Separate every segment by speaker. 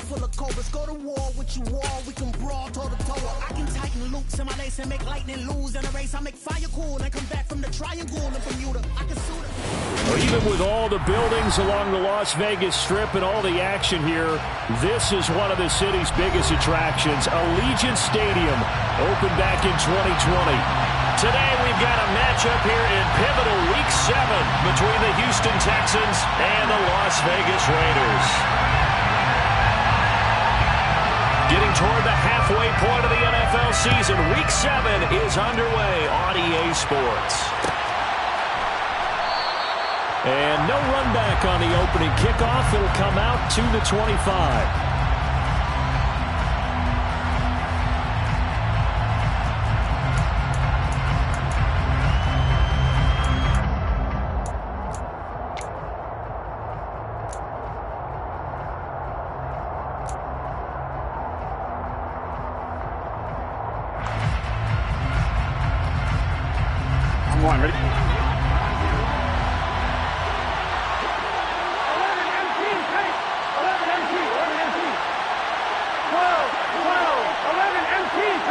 Speaker 1: full of cobras. Go to war with you all, we can brawl toe to toe. I can tighten loops in my lace and make lightning lose in a race. I make fire cool and come back from the triangle in Bermuda. I can suit it.
Speaker 2: Well, even with all the buildings along the Las Vegas Strip and all the action here, this is one of the city's biggest attractions. Allegiant Stadium opened back in 2020.
Speaker 3: Today we've got a matchup here in pivotal Week 7 between the Houston Texans and the Las Vegas Raiders. Getting toward the halfway point of the NFL season, Week 7 is underway on EA Sports.
Speaker 2: And no run back on the opening kickoff. It'll come out to the 25.
Speaker 4: Ready? 11 MT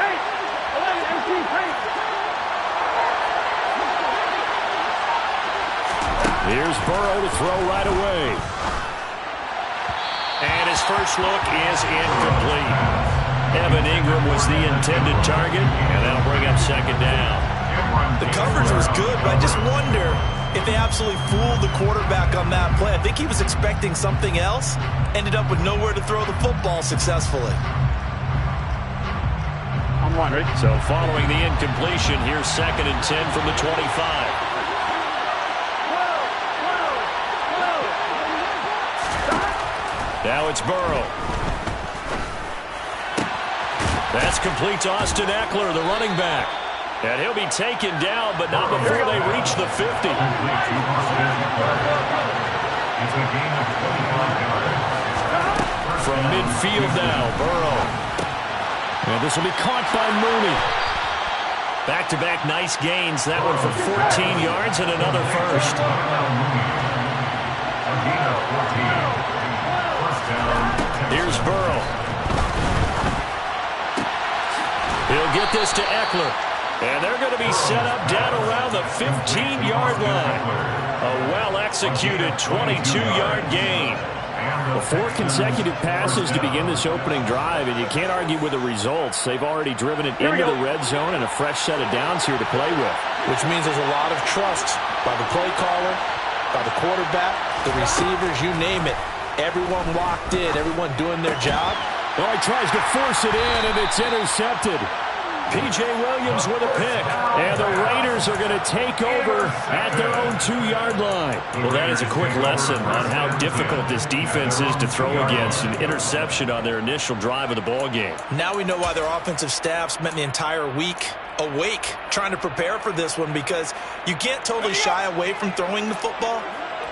Speaker 4: paint.
Speaker 2: Here's Burrow to throw right away.
Speaker 3: And his first look is incomplete. Evan Ingram was the intended target, and that'll bring up second down.
Speaker 5: The coverage was good, but I just wonder if they absolutely fooled the quarterback on that play. I think he was expecting something else, ended up with nowhere to throw the football successfully.
Speaker 4: I'm one, ready?
Speaker 3: So following the incompletion, here's 2nd and 10 from the 25. Now it's Burrow. That's complete to Austin Eckler, the running back. And he'll be taken down, but not before they reach the 50. From midfield now, Burrow.
Speaker 2: And this will be caught by Mooney.
Speaker 3: Back-to-back nice gains. That one for 14 yards and another first. Here's Burrow. He'll get this to Eckler. And they're going to be set up down around the 15-yard line. A well-executed 22-yard gain.
Speaker 2: Well, 4 consecutive passes to begin this opening drive, and you can't argue with the results. They've already driven it into the red zone and a fresh set of downs here to play with.
Speaker 5: Which means there's a lot of trust by the play caller, by the quarterback, the receivers, you name it. Everyone locked in, everyone doing their job.
Speaker 2: Oh, he tries to force it in, and it's intercepted.
Speaker 3: P.J. Williams with a pick.
Speaker 2: And the Raiders are going to take over at their own 2-yard line.
Speaker 3: Well, that is a quick lesson on how difficult this defense is to throw against. An interception on their initial drive of the ball game.
Speaker 5: Now we know why their offensive staff spent the entire week awake trying to prepare for this one, because you can't totally shy away from throwing the football.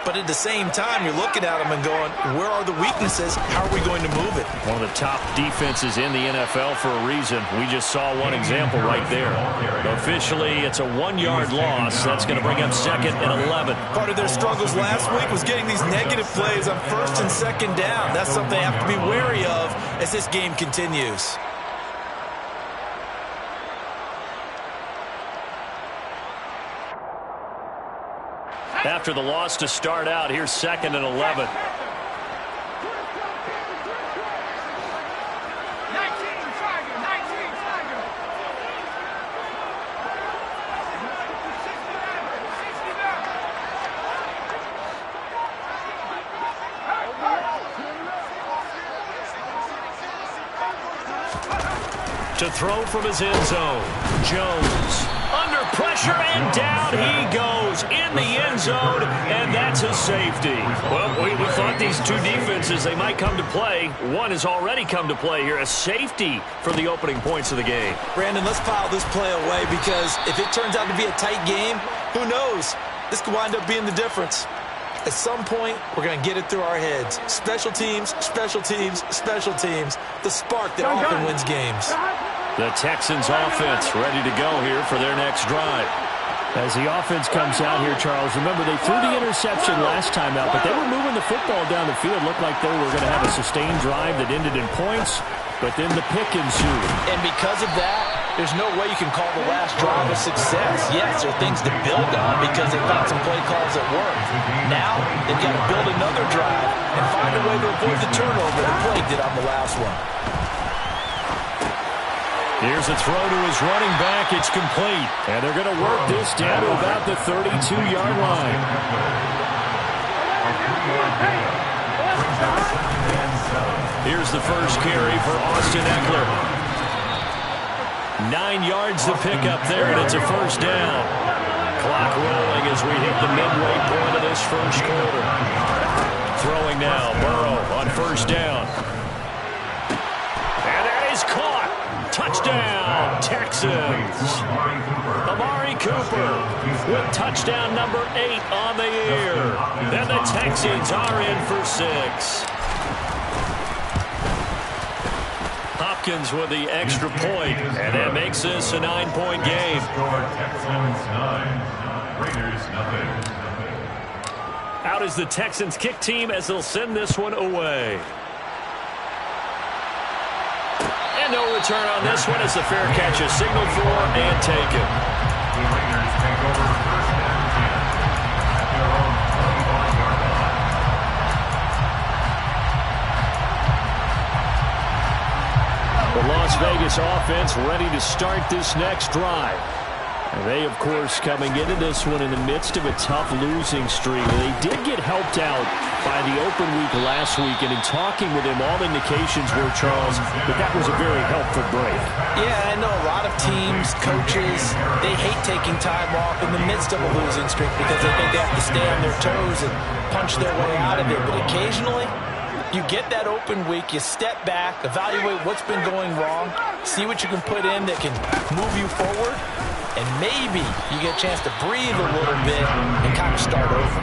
Speaker 5: But at the same time, you're looking at them and going, where are the weaknesses? How are we going to move it?
Speaker 3: One of the top defenses in the NFL for a reason. We just saw one example right there. Officially, it's a 1-yard loss. That's going to bring up 2nd and 11.
Speaker 5: Part of their struggles last week was getting these negative plays on 1st and 2nd down. That's something they have to be wary of as this game continues.
Speaker 3: After the loss to start out, here's 2nd and 11. To throw from his end zone, Jones. Under pressure, and down he goes in the end zone, and that's a safety. Well, we thought these two defenses, they might come to play. One has already come to play here, a safety for the opening points of the game.
Speaker 5: Brandon, let's file this play away, because if it turns out to be a tight game, who knows? This could wind up being the difference. At some point, we're going to get it through our heads. Special teams, special teams, special teams. The spark that often wins games.
Speaker 3: The Texans offense ready to go here for their next drive.
Speaker 2: As the offense comes out here, Charles, remember they threw the interception last time out, but they were moving the football down the field. Looked like they were going to have a sustained drive that ended in points, but then the pick ensued.
Speaker 5: And because of that, there's no way you can call the last drive a success. Yes, there are things to build on because they found some play calls that work. Now, they've got to build another drive and find a way to avoid the turnover that plagued it on the last one.
Speaker 2: Here's a throw to his running back. It's complete. And they're going to work this down to about the 32-yard line. Here's the first carry for Austin Eckler. 9 yards to pick up there, and it's a first down. Clock rolling as we hit the midway point of this first quarter. Throwing now, Burrow on first down. And that is caught. Touchdown, Texans. Amari Cooper with touchdown number 8 on the year. And the Texans are in for 6. Hopkins with the extra point, and that makes this a 9-point game. Out is the Texans kick team as they'll send this one away. And no return on this one as the fair catch is signaled for and taken.
Speaker 6: The Raiders take over first and 10 at their own 25-yard line.
Speaker 2: The Las Vegas offense ready to start this next drive. And they, of course, coming into this one in the midst of a tough losing streak. They did get helped out by the open week last week, and in talking with him, all indications were, Charles, that was a very helpful break.
Speaker 5: Yeah, I know a lot of teams, coaches, they hate taking time off in the midst of a losing streak because they think they have to stay on their toes and punch their way out of it. But occasionally, you get that open week, you step back, evaluate what's been going wrong, see what you can put in that can move you forward, and maybe you get a chance to breathe a little bit and kind of start over.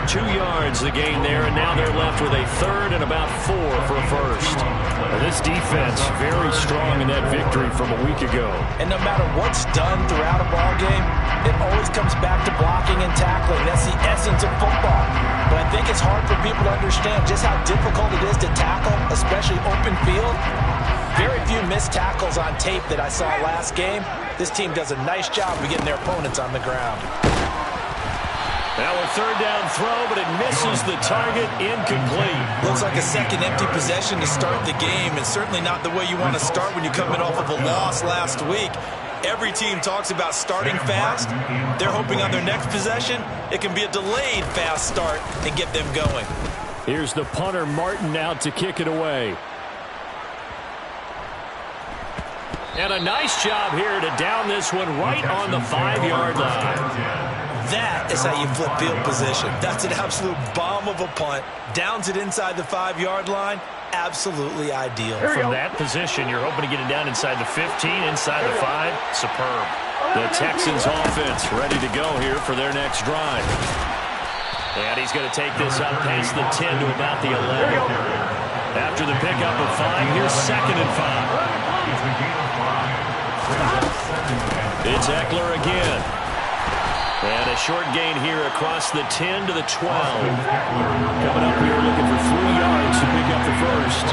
Speaker 2: 2 yards the gain there, and now they're left with a third and about 4 for a first. Now this defense very strong in that victory from a week ago.
Speaker 5: And no matter what's done throughout a ball game, it always comes back to blocking and tackling. That's the essence of football. But I think it's hard for people to understand just how difficult it is to tackle, especially open field. Very few missed tackles on tape that I saw last game. This team does a nice job of getting their opponents on the ground.
Speaker 2: Now a third down throw, but it misses the target, incomplete.
Speaker 5: Looks like a second empty possession to start the game, and certainly not the way you want to start when you're coming off of a loss last week. Every team talks about starting fast. They're hoping on their next possession, it can be a delayed fast start and get them going.
Speaker 2: Here's the punter, Martin, out to kick it away. And a nice job here to down this one right on the 5-yard line.
Speaker 5: That is how you flip field position. That's an absolute bomb of a punt. Downs it inside the 5-yard line. Absolutely ideal.
Speaker 2: From that position, you're hoping to get it down inside the 15, inside the 5. Superb. The Texans offense ready to go here for their next drive. And he's going to take this up past the 10 to about the 11. After the pickup of 5, here's 2nd and 5. It's Eckler again. And a short gain here across the 10 to the 12. Coming up here looking for 3 yards to pick up the first.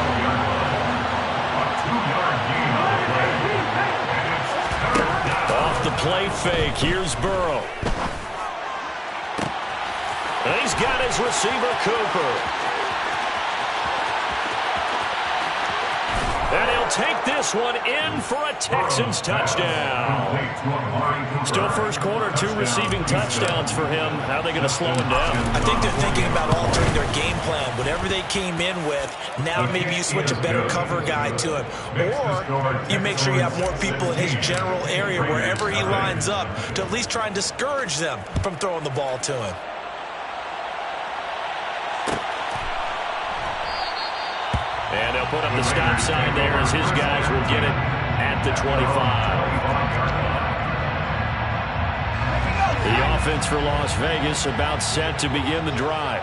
Speaker 2: Off the play fake, here's Burrow. And he's got his receiver, Cooper. And he'll take this one in for a Texans touchdown. Still first quarter, 2 receiving touchdowns for him. How are they going to slow him down?
Speaker 5: I think they're thinking about altering their game plan. Whatever they came in with, now maybe you switch a better cover guy to him. Or you make sure you have more people in his general area wherever he lines up to at least try and discourage them from throwing the ball to him.
Speaker 2: And they'll put up the stop sign there as his guys will get it at the 25. The offense for Las Vegas about set to begin the drive.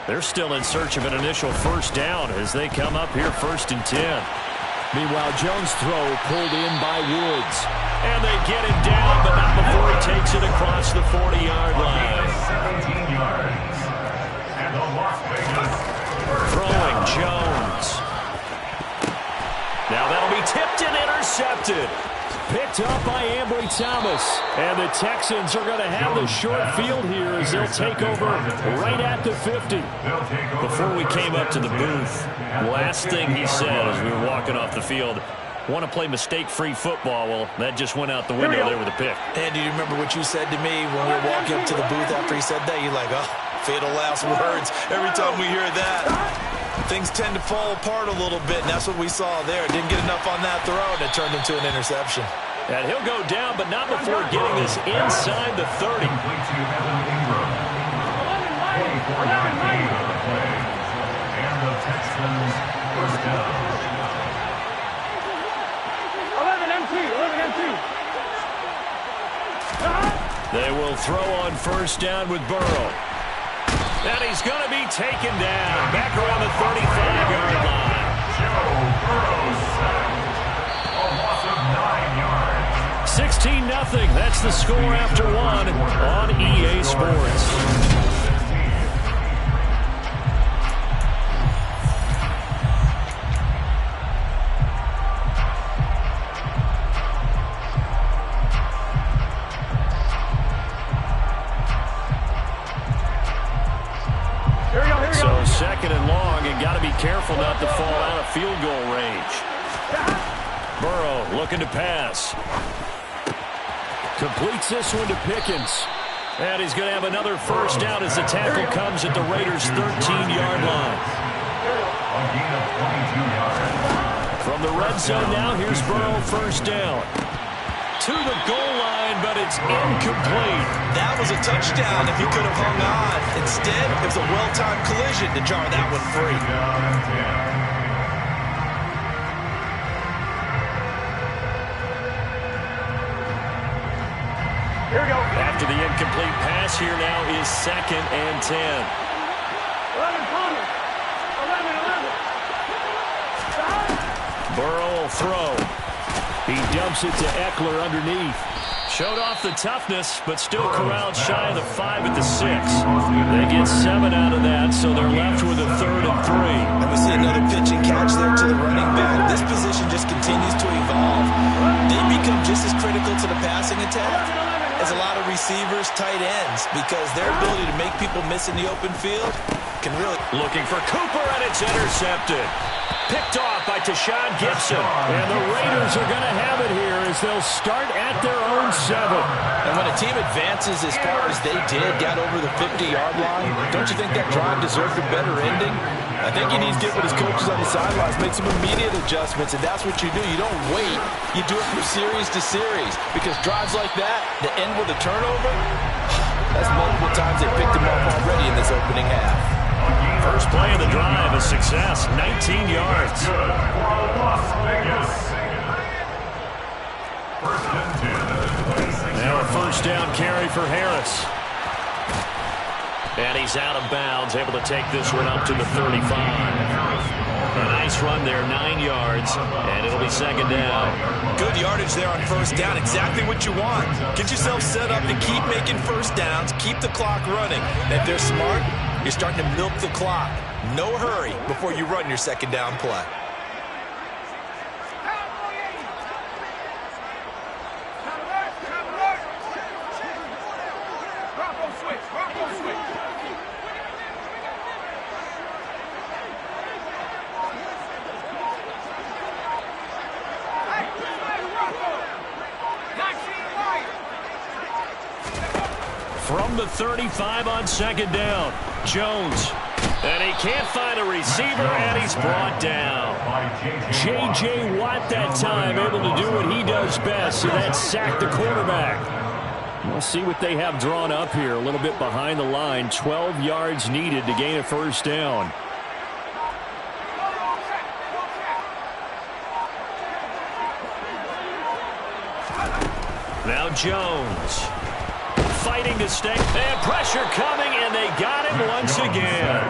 Speaker 2: They're still in search of an initial first down as they come up here 1st and 10. Meanwhile, Jones' throw pulled in by Woods. And they get him down, but not before he takes it across the 40-yard line.
Speaker 6: 17 yards. And the Las Vegas
Speaker 2: Throwing Jones. Now that'll be tipped and intercepted. Picked up by Ambry Thomas. And the Texans are going to have the short field here as they'll take over right at the 50.
Speaker 3: Before we came up to the booth, last thing he said as we were walking off the field, want to play mistake-free football. Well, that just went out the window there with a pick.
Speaker 5: And do you remember what you said to me when we were walking up to the booth after he said that? You're like, oh, fatal last words. Every time we hear that, things tend to fall apart a little bit, and that's what we saw there. Didn't get enough on that throw, and it turned into an interception.
Speaker 3: And he'll go down, but not before getting this inside the 30.
Speaker 6: complete to Evan Ingram. 24-yard gain on the play. And the Texans first down.
Speaker 4: 11 M2.
Speaker 3: They will throw on first down with Burrow. And he's going to be taken down back around the 35-yard line.
Speaker 6: Joe Burrow sacked. A loss of 9 yards.
Speaker 2: 16-0. That's the score after one on EA Sports. Second and long, and got to be careful not to fall out of field goal range. Burrow looking to pass. Completes this one to Pickens. And he's going to have another first down as the tackle comes at the Raiders' 13-yard line.
Speaker 6: A gain of 22 yards.
Speaker 2: From the red zone now, here's Burrow first down. To the goal line, but it's incomplete.
Speaker 5: That was a touchdown if he could have hung on. Instead, it was a well-timed collision to jar that one free.
Speaker 6: Down and 10.
Speaker 4: Here we go.
Speaker 2: After the incomplete pass, here now is 2nd and 10.
Speaker 4: 11 Palmer. 11.
Speaker 2: Burrow will throw. He dumps it to Eckler underneath. Showed off the toughness, but still corralled shy of the 5 at the 6. They get 7 out of that, so they're left with a 3rd and 3.
Speaker 5: And we see another pitch and catch there to the running back. This position just continues to evolve. They become just as critical to the passing attack as a lot of receivers, tight ends, because their ability to make people miss in the open field can really...
Speaker 3: Looking for Cooper, and it's intercepted. Picked off by Tashawn Gibson.
Speaker 2: And the Raiders are going to have it here as they'll start at their own 7.
Speaker 5: And when a team advances as far as they did, got over the 50-yard line, don't you think that drive deserved a better ending? I think he needs to get with his coaches on the sidelines, make some immediate adjustments, and that's what you do. You don't wait. You do it from series to series, because drives like that, that end with a turnover, that's multiple times they picked him up already in this opening half.
Speaker 3: First play of the drive, a success, 19 yards.
Speaker 6: Good for Las Vegas. First and 10.
Speaker 2: Now a first down carry for Harris.
Speaker 3: And he's out of bounds, able to take this one up to the 35. A nice run there, 9 yards, and it'll be 2nd down.
Speaker 5: Good yardage there on first down, exactly what you want. Get yourself set up to keep making first downs, keep the clock running. And if they're smart, you're starting to milk the clock. No hurry before you run your 2nd down play.
Speaker 2: From the 35 on 2nd down, Jones. And he can't find a receiver, and he's brought down. J.J. Watt that time able to do what he does best, and that's sack the quarterback. We'll see what they have drawn up here. A little bit behind the line. 12 yards needed to gain a first down. Now Jones. Fighting to stay, and pressure coming, and they got him once again.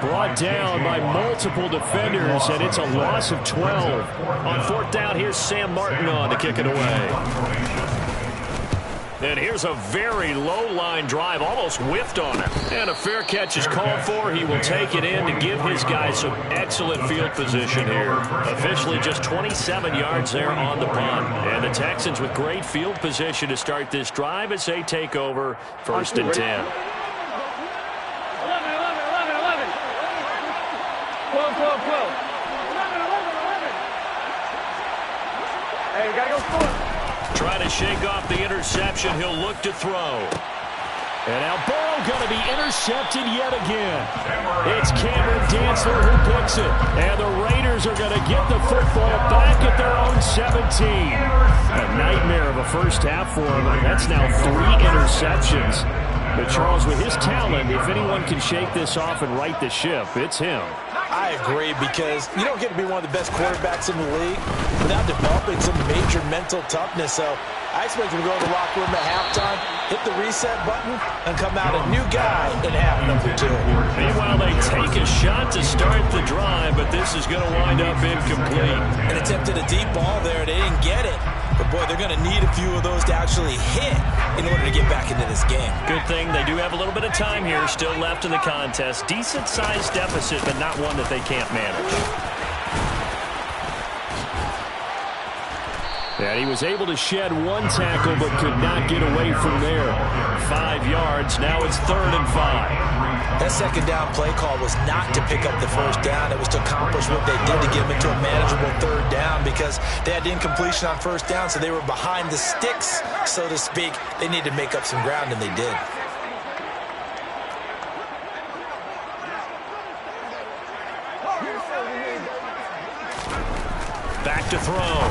Speaker 2: Brought down by multiple defenders, and it's a loss of 12.
Speaker 3: On fourth down, here's Sam Martin on to kick it away. And here's a very low-line drive, almost whiffed on it. And a fair catch is called for. He will take it in to give his guys some excellent field position here. Officially just 27 yards there on the punt. And the Texans with great field position to start this drive as they take over 1st and 10.
Speaker 4: 11, 11, 11, 11. 12, 12, 12. 11, 11, 11. Hey, we got to go score.
Speaker 3: Trying to shake off the interception. He'll look to throw.
Speaker 2: And now Burrow going to be intercepted yet again. It's Cameron Dantzler who picks it. And the Raiders are going to get the football back at their own 17. A nightmare of a first half for him. That's now 3 interceptions. But Charles, with his talent, if anyone can shake this off and right the ship, it's him.
Speaker 5: I agree, because you don't get to be one of the best quarterbacks in the league without developing some major mental toughness. So I expect him to go to the locker room at halftime, hit the reset button, and come out a new guy in half number 2.
Speaker 3: Meanwhile, they take a shot to start the drive, but this is going to wind up incomplete.
Speaker 5: And attempted a deep ball there. They didn't get it. But, boy, they're going to need a few of those to actually hit in order to get back into this game.
Speaker 3: Good thing they do have a little bit of time here still left in the contest. Decent-sized deficit, but not one that they can't manage.
Speaker 2: And he was able to shed 1 tackle but could not get away from there.
Speaker 3: 5 yards. Now it's 3rd and 5.
Speaker 5: That second down play call was not to pick up the first down. It was to accomplish what they did to get them into a manageable 3rd down, because they had incompletion on first down, so they were behind the sticks, so to speak. They needed to make up some ground, and they did.
Speaker 3: Back to throw.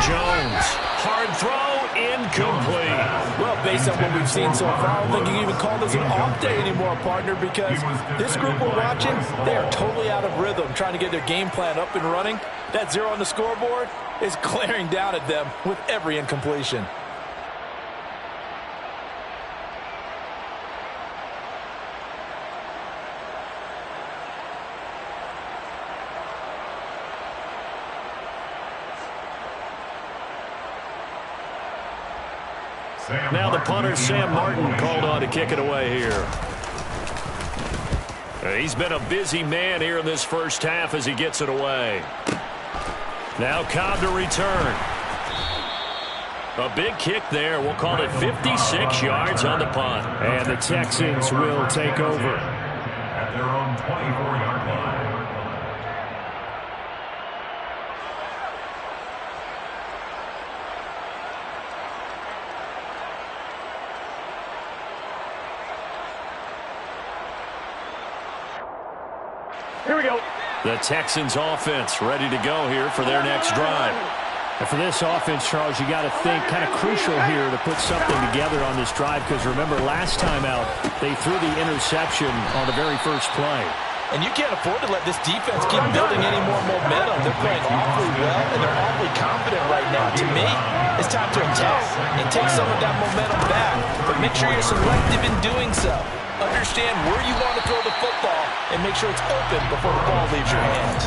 Speaker 3: Jones. Hard throw. Incomplete.
Speaker 7: Well, based on what we've seen so far, I don't think you can even call this an off day anymore, partner, because this group we're watching, they are totally out of rhythm, trying to get their game plan up and running. That 0 on the scoreboard is glaring down at them with every incompletion.
Speaker 3: Now the punter, Sam Martin, called on to kick it away here. He's been a busy man here in this first half as he gets it away. Now Cobb to return. A big kick there. We'll call it 56 yards on the punt.
Speaker 2: And the Texans will take over.
Speaker 6: At their own 24-yard line.
Speaker 4: Here we go.
Speaker 3: The Texans offense ready to go here for their next drive.
Speaker 2: And for this offense, Charles, you got to think kind of crucial here to put something together on this drive, because remember, last time out, they threw the interception on the very first play.
Speaker 5: And you can't afford to let this defense keep building any more momentum. They're playing awfully well, and they're awfully confident right now. To me, it's time to attack and take some of that momentum back. But make sure you're selective in doing so. Understand where you want to throw the football and make sure it's open before the ball leaves your hands.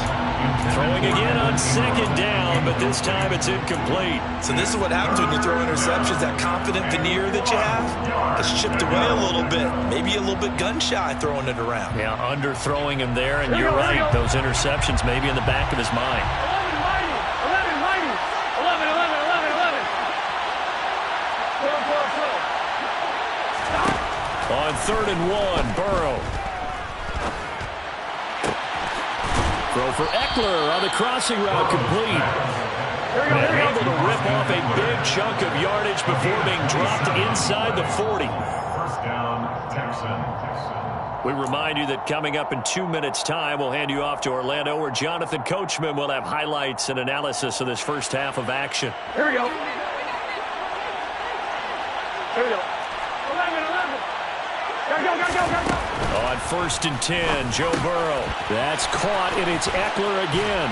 Speaker 3: Throwing again on 2nd down, but this time it's incomplete.
Speaker 5: So this is what happens when you throw interceptions. That confident veneer that you have gets chipped away a little bit. Maybe a little bit gun-shy throwing it around.
Speaker 3: Yeah, underthrowing him there, and you're right. Those interceptions may be in the back of his mind.
Speaker 4: 11, mighty. 11, mighty. 11, 11, 11, 11. 12, 12, 12.
Speaker 3: On 3rd and 1, Burrow.
Speaker 2: Throw for Eckler on the crossing route, complete.
Speaker 3: And able to rip off a big chunk of yardage before being dropped inside the 40.
Speaker 6: First down, Texans.
Speaker 3: We remind you that coming up in 2 minutes' time, we'll hand you off to Orlando, where Jonathan Coachman will have highlights and analysis of this first half of action.
Speaker 4: Here we go. Here we go. 11, 11. Gotta go, gotta go, gotta go.
Speaker 3: On 1st and 10, Joe Burrow.
Speaker 2: That's caught, and it's Eckler again.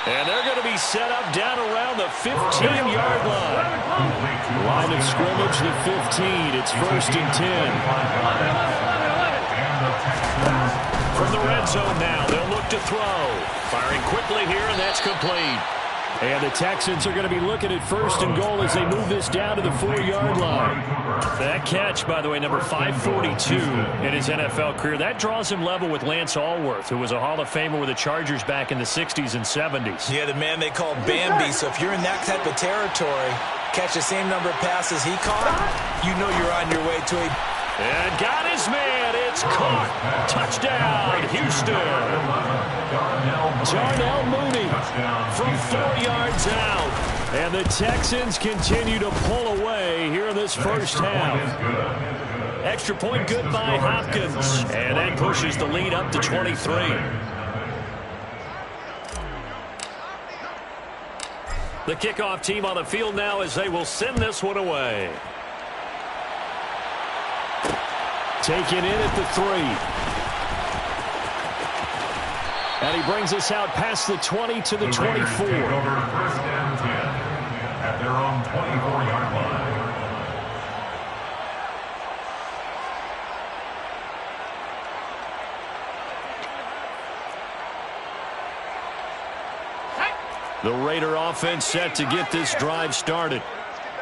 Speaker 3: And they're going to be set up down around the 15-yard line.
Speaker 2: Line of scrimmage, the 15. It's 1st and 10.
Speaker 3: From the red zone now, they'll look to throw. Firing quickly here, and that's complete.
Speaker 2: And the Texans are going to be looking at 1st and goal as they move this down to the 4-yard line.
Speaker 3: That catch, by the way, number 542 in his NFL career, that draws him level with Lance Allworth, who was a Hall of Famer with the Chargers back in the 60s and 70s.
Speaker 5: Yeah, the man they called Bambi. So if you're in that type of territory, catch the same number of passes he caught, you know you're on your way to a...
Speaker 3: And got his man. It's caught. Touchdown, Houston.
Speaker 2: Darnell Mooney
Speaker 3: From 4 yards out.
Speaker 2: And the Texans continue to pull away here in this first half.
Speaker 3: Extra point good by Hopkins. And that pushes the lead up to 23. The kickoff team on the field now as they will send this one away.
Speaker 2: Taken in at the 3. And he brings us out past the 20 to the 24.
Speaker 6: Take over 1st and 10 at their own 24-yard line.
Speaker 2: The Raider offense set to get this drive started.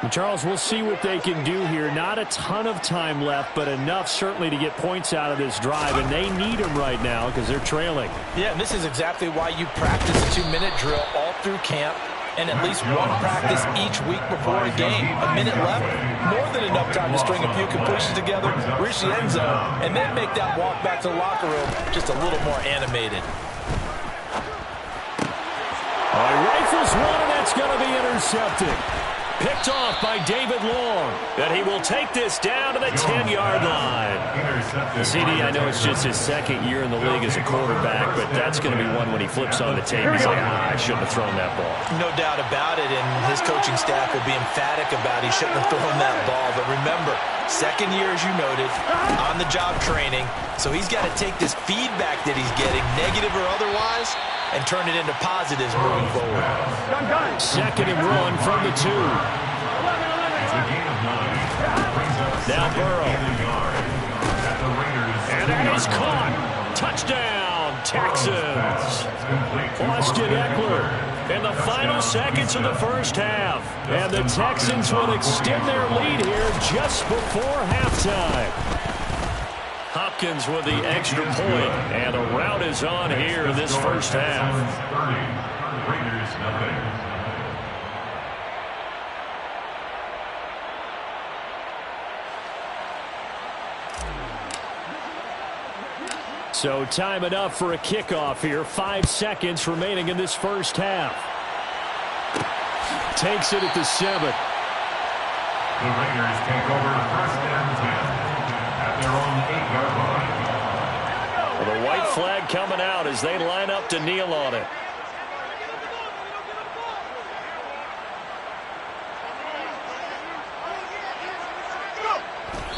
Speaker 2: And Charles, we'll see what they can do here. Not a ton of time left, but enough certainly to get points out of this drive, and they need them right now because they're trailing.
Speaker 7: Yeah, and this is exactly why you practice a 2-minute drill all through camp and at least one practice each week before a game. A minute left, more than enough time to string a few completions together, reach the end zone, and then make that walk back to the locker room just a little more animated.
Speaker 2: Rifles one, and that's going to be intercepted.
Speaker 3: Picked off by David Long. And he will take this down to the 10-yard line.
Speaker 2: CD, I know it's just his 2nd year in the league as a quarterback, but that's going to be one when he flips on the tape. He's like, I shouldn't have thrown that ball.
Speaker 5: No doubt about it, and his coaching staff will be emphatic about he shouldn't have thrown that ball. But remember, 2nd year, as you noted, on-the-job training. So he's got to take this feedback that he's getting, negative or otherwise, and turn it into positives moving forward.
Speaker 2: 2nd and 1 from the 2.
Speaker 3: Now Burrow. And that is caught. Touchdown, Texans.
Speaker 2: Austin Eckler.
Speaker 3: In the final seconds of the first half.
Speaker 2: And the Texans will extend their lead here just before halftime.
Speaker 3: Hopkins with the extra point, and the rout is on here in this first half.
Speaker 6: Raiders nothing.
Speaker 2: So time enough for a kickoff here. 5 seconds remaining in this first half. Takes it at the 7.
Speaker 6: The Raiders take over 1st and 10 at their own 8-yard line.
Speaker 3: Well, the white flag coming out as they line up to kneel on it.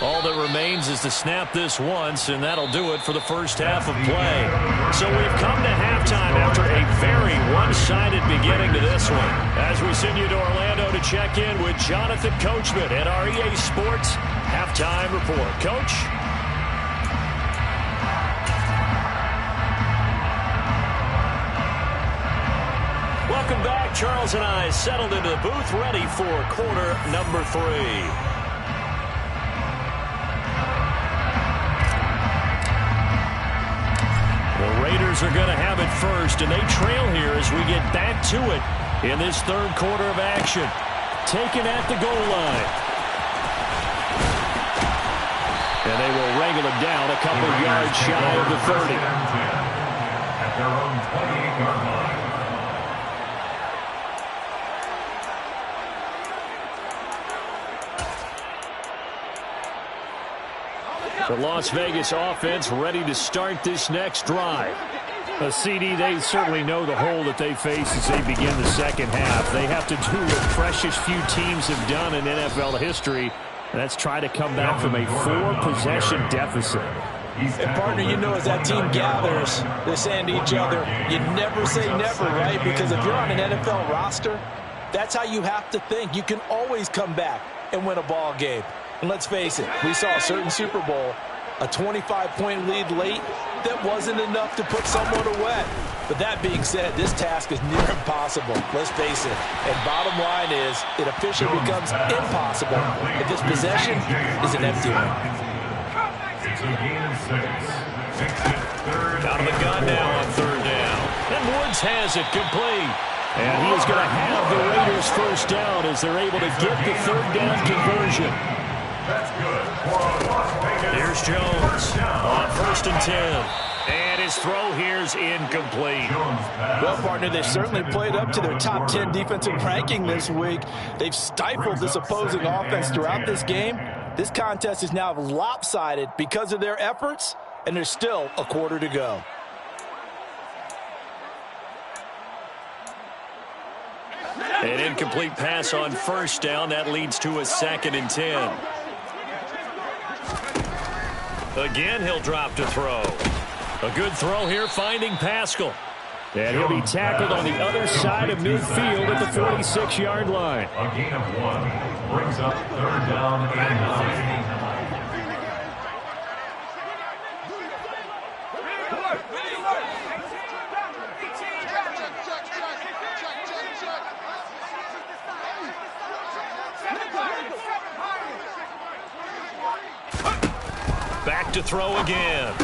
Speaker 3: All that remains is to snap this once, and that'll do it for the first half of play. So we've come to halftime after a very one-sided beginning to this one. As we send you to Orlando to check in with Jonathan Coachman at our EA Sports Halftime Report. Coach? Welcome back. Charles and I settled into the booth ready for quarter number 3. The Raiders are going to have it first, and they trail here as we get back to it in this 3rd quarter of action. Taken at the goal line. And they will wrangle him down a couple yards shy of the 30.
Speaker 6: At their own 28-yard line.
Speaker 2: The Las Vegas offense ready to start this next drive. A CD, they certainly know the hole that they face as they begin the second half. They have to do what precious few teams have done in NFL history, and that's try to come back from a 4-possession deficit.
Speaker 7: And partner, you know, as that team gathers, they're saying to each other, you never say never, right? Because if you're on an NFL roster, that's how you have to think. You can always come back and win a ball game. And let's face it, we saw a certain Super Bowl A 25-point lead late, that wasn't enough to put someone away. But that being said, this task is near impossible, let's face it. And bottom line is, it officially becomes impossible if this possession is an empty one.
Speaker 6: It's a gain of 6.
Speaker 3: Out of the gun now on third down. And Woods has it complete.
Speaker 2: And he is going to have the Raiders first down as they're able to get the third down conversion.
Speaker 6: That's good for Las Vegas.
Speaker 3: Here's Jones on 1st and 10. And his throw here's incomplete.
Speaker 7: Well, partner, they've certainly played up to their top 10 defensive ranking this week. They've stifled this opposing offense throughout this game. This contest is now lopsided because of their efforts, and there's still a quarter to go.
Speaker 3: An incomplete pass on first down. That leads to a 2nd and 10. Again, he'll drop to throw. A good throw here, finding Pascal.
Speaker 2: And he'll be tackled on the other side of midfield at the 46-yard line.
Speaker 6: A gain of 1 brings up third down and 9.
Speaker 3: Back to throw again.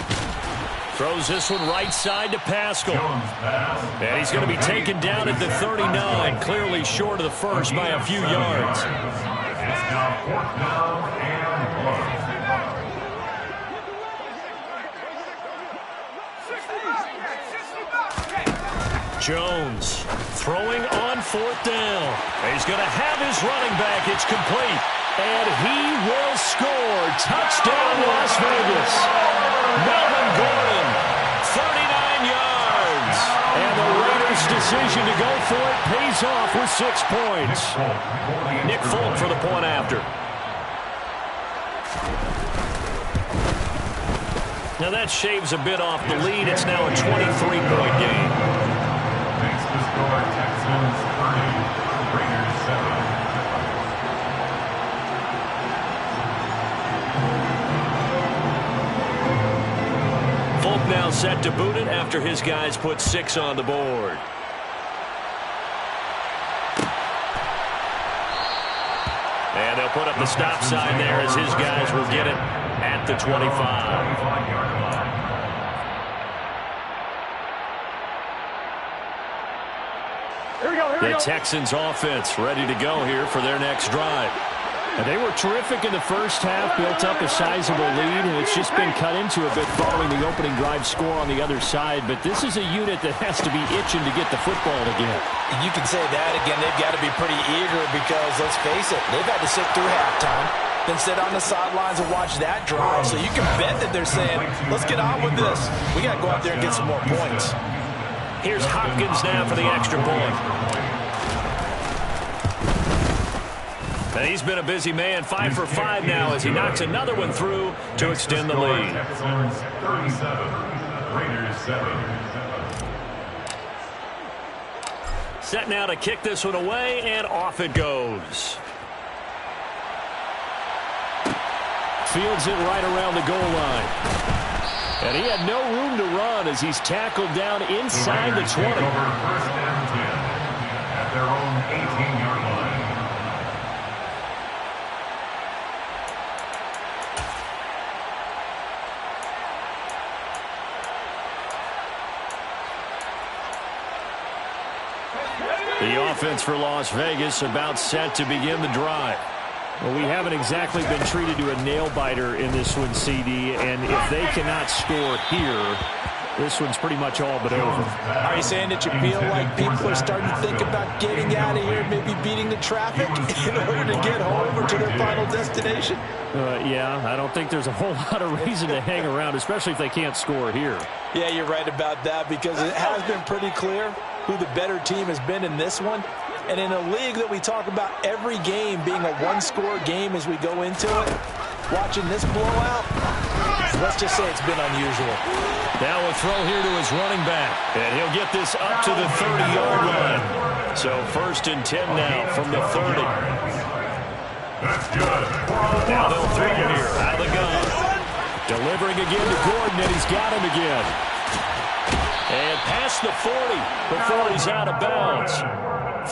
Speaker 3: Throws this one right side to Pascal. And he's going to be taken down at the 39, clearly short of the first by a few yards.
Speaker 6: It's now 4th down and 1.
Speaker 3: Jones throwing on 4th down. He's going to have his running back. It's complete. And he will score. Touchdown, Las Vegas. Melvin Gordon, 39 yards. And the Raiders' decision to go for it pays off with 6 points. Nick Folk for the point after. Now that shaves a bit off the lead. It's now a 23-point game.
Speaker 6: Makes the score Texans 30, Raiders 7.
Speaker 3: Folk now set to boot it after his guys put 6 on the board. And they'll put up the stop sign there as his guys will get it at the 25. The Texans offense ready to go here for their next drive.
Speaker 2: And they were terrific in the first half, built up a sizable lead, and it's just been cut into a bit following the opening drive score on the other side. But this is a unit that has to be itching to get the football again.
Speaker 7: You can say that again. They've got to be pretty eager because, let's face it, they've had to sit through halftime, then sit on the sidelines and watch that drive. So you can bet that they're saying, let's get on with this. We got to go out there and get some more points.
Speaker 3: Here's Hopkins now for the extra point. And he's been a busy man, 5 for 5 now as he knocks another one through to extend the lead.
Speaker 6: Texans 37, Raiders 7.
Speaker 3: Set now to kick this one away, and off it goes.
Speaker 2: Fields it right around the goal line. And he had no room to run as he's tackled down inside the 20.
Speaker 6: Take over 1st and 10 at their own 18-yard line.
Speaker 2: The offense for Las Vegas about set to begin the drive. Well, we haven't exactly been treated to a nail-biter in this one, CD, and if they cannot score here, this one's pretty much all but over.
Speaker 7: Are you saying that you feel like people are starting to think about getting out of here, maybe beating the traffic in order to get home or to their final destination?
Speaker 2: Yeah, I don't think there's a whole lot of reason to hang around, especially if they can't score here.
Speaker 7: Yeah, you're right about that because it has been pretty clear who the better team has been in this one. And in a league that we talk about every game being a one-score game as we go into it, watching this blowout, let's just say it's been unusual.
Speaker 3: Now a throw here to his running back. And he'll get this up to the 30-yard line. So 1st and 10 now from the 30.
Speaker 6: That's good.
Speaker 3: Now they'll throw here out of the gun.
Speaker 2: Delivering again to Gordon, and he's got him again.
Speaker 3: And past the 40 before he's out of bounds.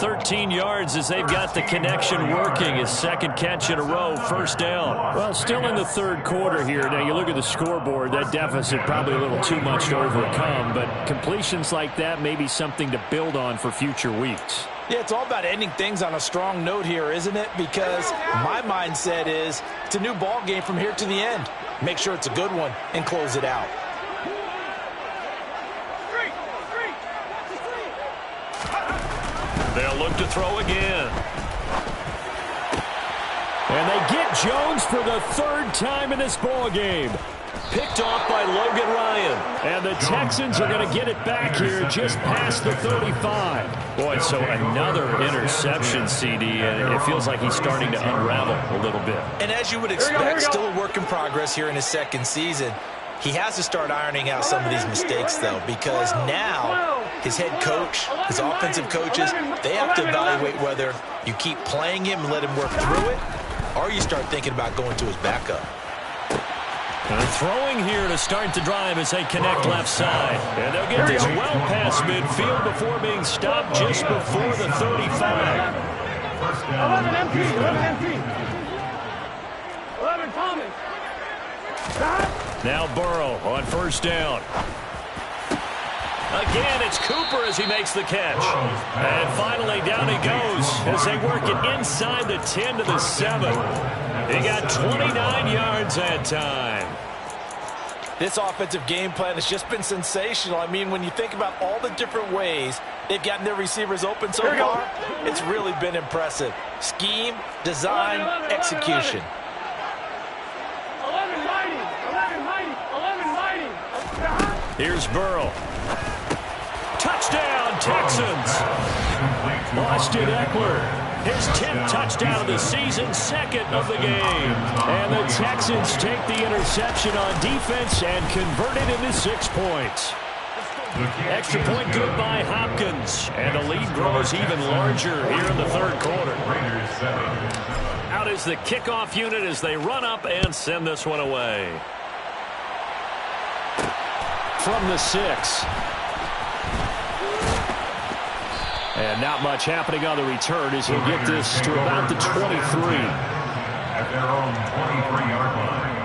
Speaker 3: 13 yards as they've got the connection working. His second catch in a row, first down.
Speaker 2: Well, still in the third quarter here. Now, you look at the scoreboard, that deficit probably a little too much to overcome, but completions like that may be something to build on for future weeks.
Speaker 7: Yeah, it's all about ending things on a strong note here, isn't it? Because my mindset is it's a new ball game from here to the end. Make sure it's a good one and close it out.
Speaker 3: They'll look to throw again.
Speaker 2: And they get Jones for the third time in this ball game.
Speaker 3: Picked off by Logan Ryan.
Speaker 2: And the Texans are going to get it back here just past the 35.
Speaker 3: Boy, so another interception, CD, and it feels like he's starting to unravel a little bit.
Speaker 5: And as you would expect, still a work in progress here in his second season. He has to start ironing out some of these mistakes, though, because now his head coach, his offensive coaches, they have to evaluate whether you keep playing him and let him work through it, or you start thinking about going to his backup.
Speaker 3: And throwing here to start the drive as they connect left side. And they'll get this well past midfield before being stopped just before the 35.
Speaker 4: 11 empty, 11 empty. 11 Thomas.
Speaker 3: Now Burrow on first down. Again, it's Cooper as he makes the catch. And finally, down he goes as they work it inside the 10 to the 7. He got 29 yards that time.
Speaker 7: This offensive game plan has just been sensational. I mean, when you think about all the different ways they've gotten their receivers open so far, it's really been impressive. Scheme, design, execution.
Speaker 4: 11 mighty, 11 mighty, 11 mighty.
Speaker 3: Here's Burrow. Touchdown, Texans.
Speaker 2: Austin Eckler.
Speaker 3: His 10th touchdown of the season, second of the game.
Speaker 2: And the Texans take the interception on defense and convert it into 6 points.
Speaker 3: Extra point good by Hopkins. And the lead grows even larger here in the third quarter. Out is the kickoff unit as they run up and send this one away.
Speaker 2: From the 6. And not much happening on the return as he'll get this to about the 23.
Speaker 6: At their own 23-yard line.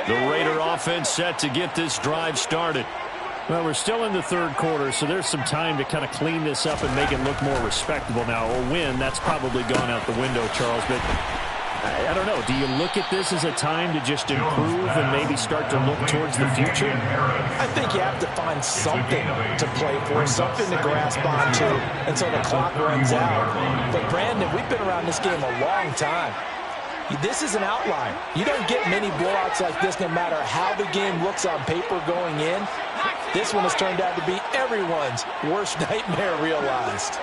Speaker 3: The Raider offense set to get this drive started.
Speaker 2: Well, we're still in the third quarter, so there's some time to kind of clean this up and make it look more respectable now. A win, that's probably gone out the window, Charles. But I don't know. Do you look at this as a time to just improve and maybe start to look towards the future?
Speaker 7: I think you have to find something to play for, something to grasp onto until the clock runs out. But, Brandon, we've been around this game a long time. This is an outlier. You don't get many blowouts like this no matter how the game looks on paper going in. This one has turned out to be everyone's worst nightmare realized.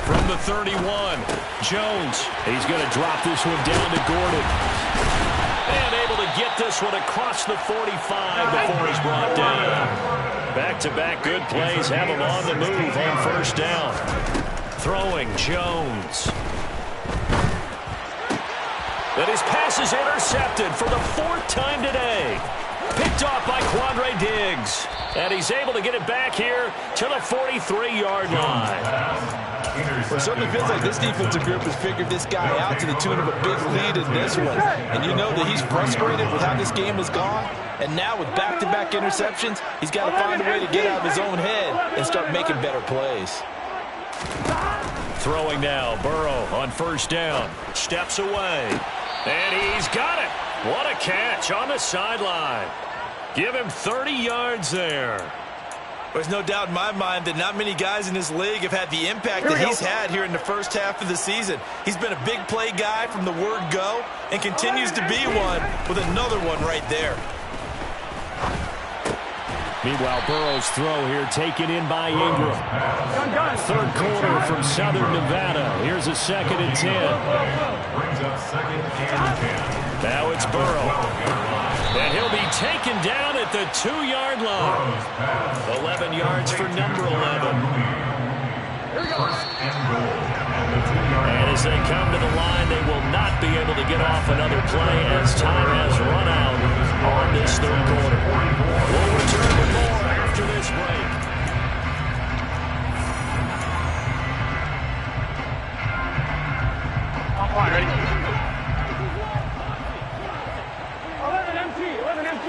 Speaker 3: From the 31, Jones.
Speaker 2: He's going to drop this one down to Gordon.
Speaker 3: And able to get this one across the 45 before he's brought down. Back-to-back good plays have him on the move on first down. Throwing Jones. But his pass is intercepted for the 4th time today. Picked off by Quandre Diggs. And he's able to get it back here to the 43-yard line.
Speaker 5: Well, it certainly feels like this defensive group has figured this guy out to the tune of a big lead in this one. And you know that he's frustrated with how this game has gone. And now with back-to-back interceptions, he's got to find a way to get out of his own head and start making better plays.
Speaker 3: Throwing now, Burrow on first down. Steps away. And he's got it. What a catch on the sideline. Give him 30 yards there.
Speaker 5: There's no doubt in my mind that not many guys in this league have had the impact that he's had here in the first half of the season. He's been a big play guy from the word go and continues to be one with another one right there.
Speaker 2: Meanwhile, Burrow's throw here taken in by Ingram. Third quarter from Southern Nevada. Here's a 2nd and 10. Now it's Burrow. And he'll be taken down at the 2-yard line. 11 yards for number 11. And as they come to the line, they will not be able to get off another play as time has run out on this third quarter. We'll return with more after this break.
Speaker 4: All right, ready? 11 MT, 11 MT.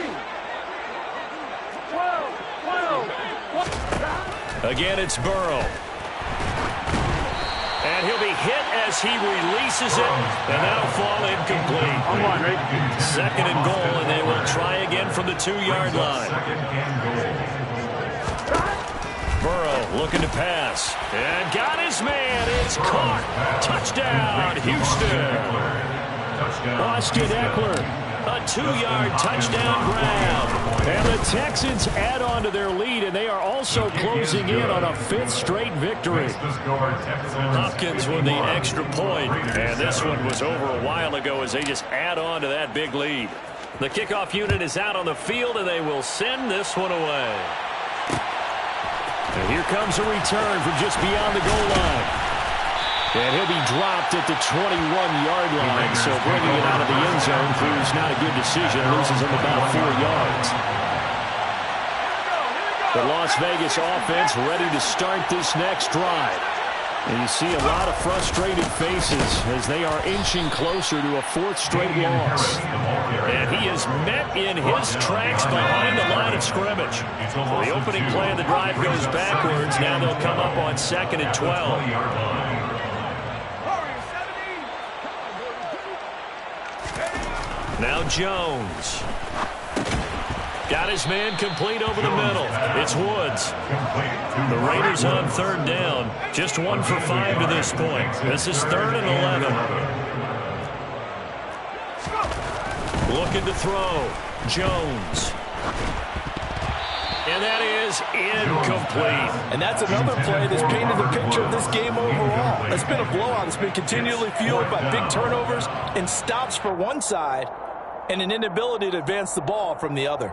Speaker 4: 12.
Speaker 3: Again, it's Burrow. And he'll be hit as he releases it, and that'll fall incomplete.
Speaker 4: On one, right?
Speaker 3: 2nd and goal, and they will try again from the 2-yard line. Burrow looking to pass, and got his man. It's caught. Touchdown, Houston.
Speaker 2: Austin Eckler.
Speaker 3: A 2-yard touchdown grab.
Speaker 2: And the Texans add on to their lead, and they are also closing in on a 5th straight victory.
Speaker 3: Hopkins with the extra point, and this one was over a while ago as they just add on to that big lead. The kickoff unit is out on the field, and they will send this one away.
Speaker 2: And here comes a return from just beyond the goal line. And he'll be dropped at the 21-yard line, so bringing it out of the end zone proves not a good decision. Loses him about 4 yards. The Las Vegas offense ready to start this next drive. And you see a lot of frustrated faces as they are inching closer to a 4th straight loss.
Speaker 3: And he is met in his tracks behind the line of scrimmage. So the opening play of the drive goes backwards. Now they'll come up on 2nd and 12. Now Jones. Got his man complete over the middle. It's Woods. The Raiders on 3rd down. Just 1 for 5 to this point. This is 3rd and 11. Looking to throw. Jones. And that is incomplete.
Speaker 7: And that's another play that's painted the picture of this game overall. It's been a blowout. It's been continually fueled by big turnovers and stops for one side and an inability to advance the ball from the other.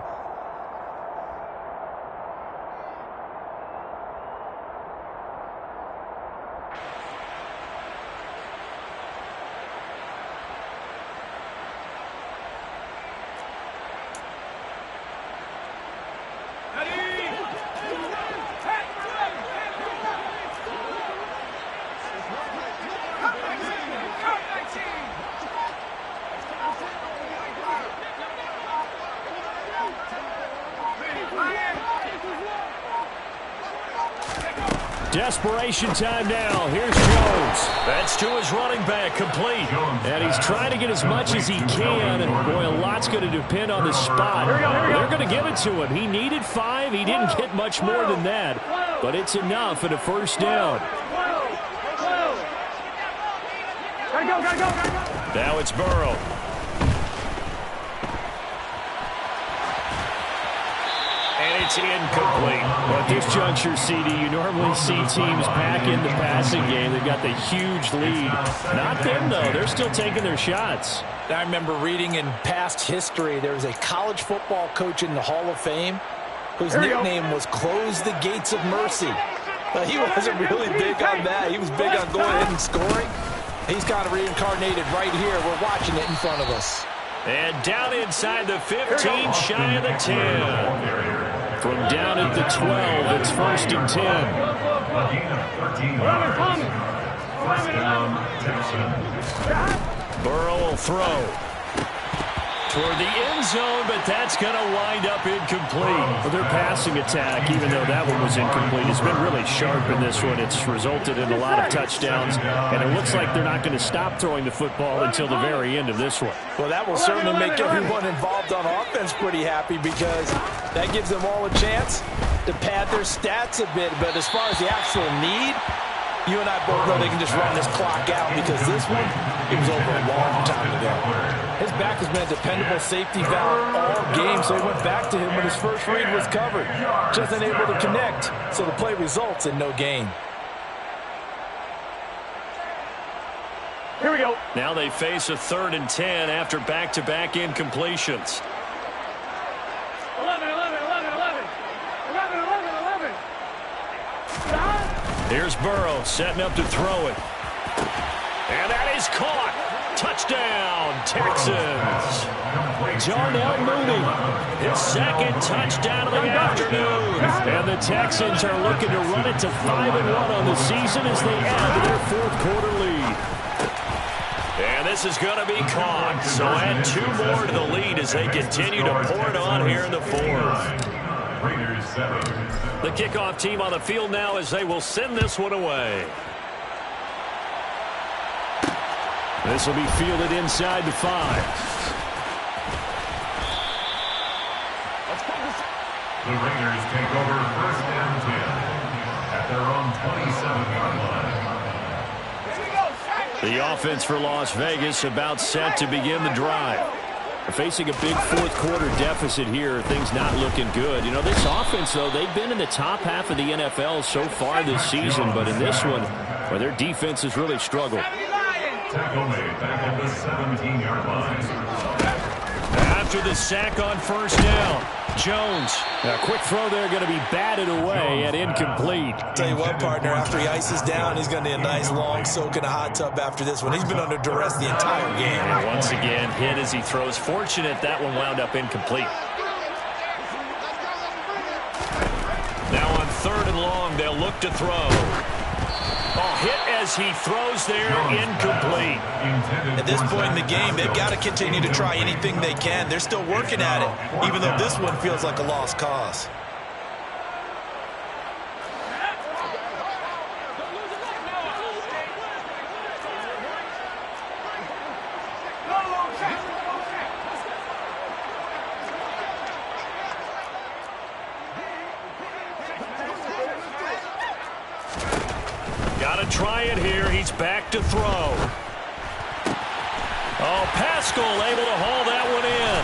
Speaker 2: Desperation time now. Here's Jones.
Speaker 3: That's to his running back, complete.
Speaker 2: And he's trying to get as much as he can. Boy, a lot's going to depend on the spot. They're going to give it to him. He needed 5. He didn't get much more than that. But it's enough at a 1st down.
Speaker 4: Gotta go.
Speaker 3: Now it's Burrow. And it's incomplete.
Speaker 2: Well, at this juncture, CD, you normally see teams back in the passing game. They've got the huge lead. Not them, though. They're still taking their shots.
Speaker 7: I remember reading in past history, there was a college football coach in the Hall of Fame whose nickname was Close the Gates of Mercy. He wasn't really big on that. He was big on going ahead and scoring. He's kind of reincarnated right here. We're watching it in front of us.
Speaker 3: And down inside the 15, shy of the 10.
Speaker 2: From down at the 12, it's 1st and
Speaker 3: 10. Burrow will throw toward the end zone, but that's going to wind up incomplete.
Speaker 2: Well, their passing attack, even though that one was incomplete, has been really sharp in this one. It's resulted in a lot of touchdowns, and it looks like they're not going to stop throwing the football until the very end of this one.
Speaker 7: Well, that will certainly make everyone involved on offense pretty happy because that gives them all a chance to pad their stats a bit. But as far as the actual need, You and I both know they can just run this clock out because this one, it was over a long time ago. His back has been a dependable safety valve all game, so he went back to him when his first read was covered. Just unable to connect, so the play results in no gain.
Speaker 4: Here we go.
Speaker 3: Now they face a 3rd and 10 after back-to-back incompletions.
Speaker 4: 11, 11, 11, 11. 11, 11, 11.
Speaker 3: Here's Burrow setting up to throw it. And that is caught. Touchdown, Texans. Darnell Mooney, his 2nd touchdown of the afternoon. And the Texans are looking to run it to 5-1 on the season as they add to their 4th quarter lead. And this is going to be caught. So add 2 more to the lead as they continue to pour it on here in the 4th. The kickoff team on the field now as they will send this one away. This will be fielded inside the 5.
Speaker 6: The Raiders take over 1st and 10 at their own 27-yard line.
Speaker 3: The offense for Las Vegas about set to begin the drive. They're facing a big 4th quarter deficit here. Things not looking good. You know, this offense, though, they've been in the top half of the NFL so far this season. But in this one, where their defense has really struggled.
Speaker 6: Tackle made back at the 17-yard line.
Speaker 3: After the sack on 1st down, Jones. A quick throw there going to be batted away and incomplete.
Speaker 5: Tell you what, partner, after he ices down, he's going to need a nice long soak in a hot tub after this one. He's been under duress the entire game.
Speaker 3: And once again, hit as he throws. Fortunate that one wound up incomplete. Now on 3rd and long, they'll look to throw. Hit as he throws there, incomplete.
Speaker 5: At this point in the game, they've got to continue to try anything they can. They're still working at it, even though this one feels like a lost cause.
Speaker 3: Try it here. He's back to throw. Oh, Pascal able to haul that one in.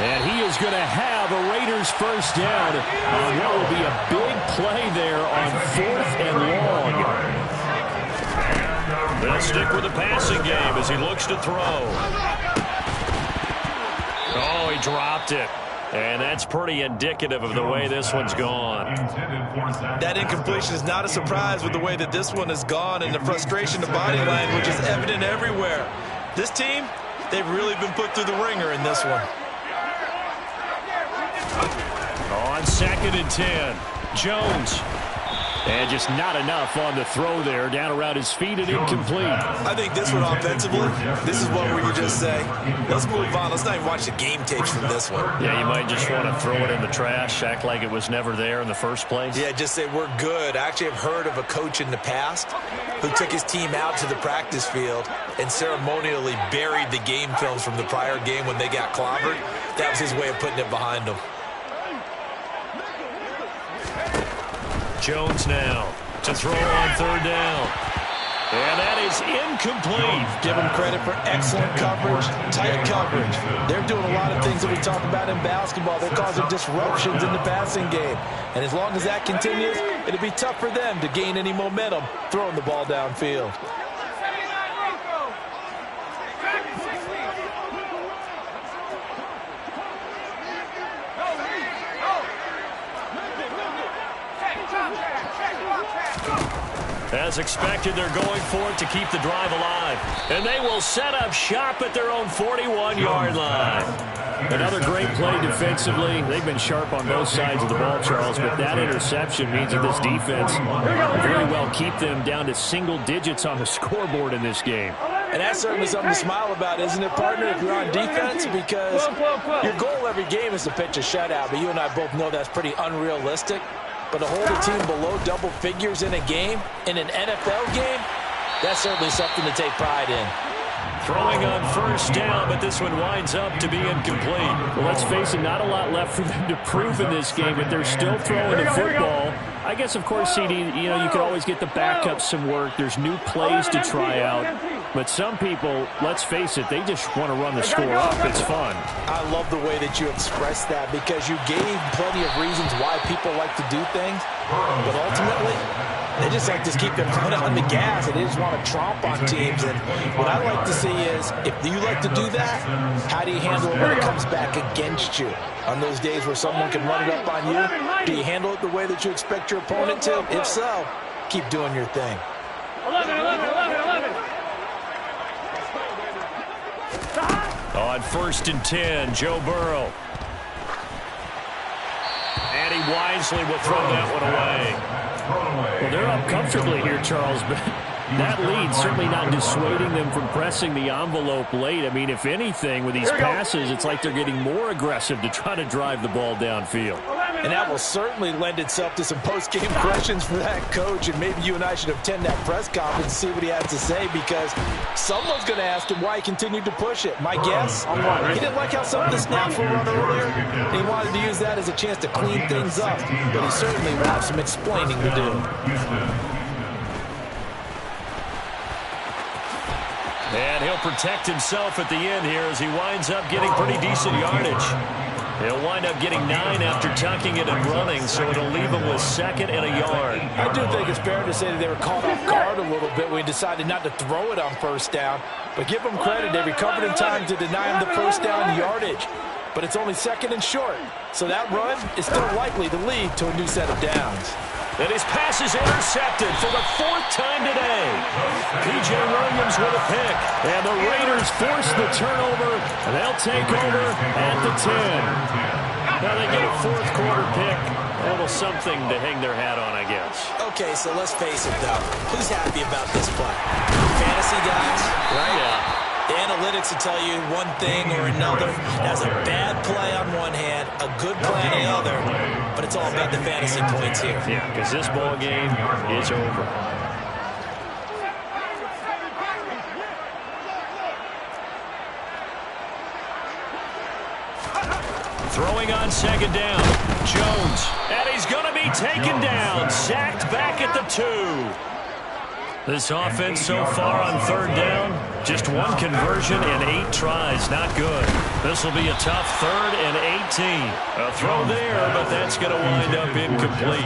Speaker 3: And he is going to have a Raiders 1st down on what will be a big play there on 4th and long. They'll stick with the passing game as he looks to throw. Oh, he dropped it. And that's pretty indicative of the way this one's gone.
Speaker 5: That incompletion is not a surprise with the way that this one has gone, and the frustration, the body language is evident everywhere. This team, they've really been put through the ringer in this one.
Speaker 3: On 2nd and 10, Jones. And just not enough on the throw there. Down around his feet and incomplete.
Speaker 5: I think this one offensively, this is one where you just say, let's move on. Let's not even watch the game tapes from this one.
Speaker 3: Yeah, you might just want to throw it in the trash, act like it was never there in the first place.
Speaker 5: Yeah, just say we're good. I actually have heard of a coach in the past who took his team out to the practice field and ceremonially buried the game films from the prior game when they got clobbered. That was his way of putting it behind them.
Speaker 3: Jones now to throw on 3rd down. And that is incomplete.
Speaker 7: Give them credit for excellent coverage, tight coverage. They're doing a lot of things that we talk about in basketball. They're causing disruptions in the passing game. And as long as that continues, it'll be tough for them to gain any momentum throwing the ball downfield.
Speaker 3: As expected, they're going for it to keep the drive alive. And they will set up shop at their own 41-yard line. Another great play defensively. They've been sharp on both sides of the ball, Charles, but that interception means that this defense will very well keep them down to single digits on the scoreboard in this game.
Speaker 7: And that's certainly something to smile about, isn't it, partner, if you're on defense? Because your goal every game is to pitch a shutout, but you and I both know that's pretty unrealistic. But to hold a team below double figures in a game, in an NFL game, that's certainly something to take pride in.
Speaker 3: Throwing on 1st down, but this one winds up to be incomplete.
Speaker 2: Well, let's face it, not a lot left for them to prove in this game, but they're still throwing the football. I guess, of course, CD, you know, you could always get the backup some work. There's new plays to try out. But some people, let's face it, they just want to run the score up. It's fun.
Speaker 7: I love the way that you expressed that because you gave plenty of reasons why people like to do things. But ultimately, they just like to keep their foot on the gas, and they just want to tromp on teams. And what I like to see is, if you like to do that, how do you handle it when it comes back against you? On those days where someone can run it up on you, do you handle it the way that you expect your opponent to? If so, keep doing your thing.
Speaker 4: 11.
Speaker 3: On 1st and 10, Joe Burrow. And he wisely will throw that one away.
Speaker 2: Well, they're up comfortably here, Charles, but that lead certainly not dissuading them from pressing the envelope late. I mean, if anything, with these passes, it's like they're getting more aggressive to try to drive the ball downfield.
Speaker 7: And that will certainly lend itself to some post-game questions for that coach, and maybe you and I should attend that press conference and see what he has to say, because someone's going to ask him why he continued to push it. My guess, he didn't like how some of the snaps were run earlier, and he wanted to use that as a chance to clean things up, but he certainly will have some explaining to do.
Speaker 3: And he'll protect himself at the end here as he winds up getting pretty decent yardage. He'll wind up getting 9 after tucking it and running, so it'll leave him with 2nd and a yard.
Speaker 7: I do think it's fair to say that they were caught off guard a little bit when he decided not to throw it on 1st down. But give them credit, they recovered in time to deny him the 1st down yardage. But it's only 2nd and short, so that run is still likely to lead to a new set of downs.
Speaker 3: And his pass is intercepted for the 4th time today. P.J. Williams with a pick. And the Raiders force the turnover. And they'll take over at the 10. Now they get a 4th quarter pick. A little something to hang their hat on, I guess.
Speaker 5: Okay, so let's face it, though. Who's happy about this play? Fantasy guys, right?
Speaker 3: Yeah.
Speaker 5: The analytics will tell you one thing or another. That's a bad play on one hand, a good play on the other, but it's all about the fantasy points here.
Speaker 3: Yeah, because this ball game is over. Throwing on 2nd down. Jones, and he's going to be taken down. Sacked back at the 2. This offense so far on 3rd down, just 1 conversion and 8 tries. Not good. This will be a tough 3rd and 18. A throw there, but that's going to wind up incomplete.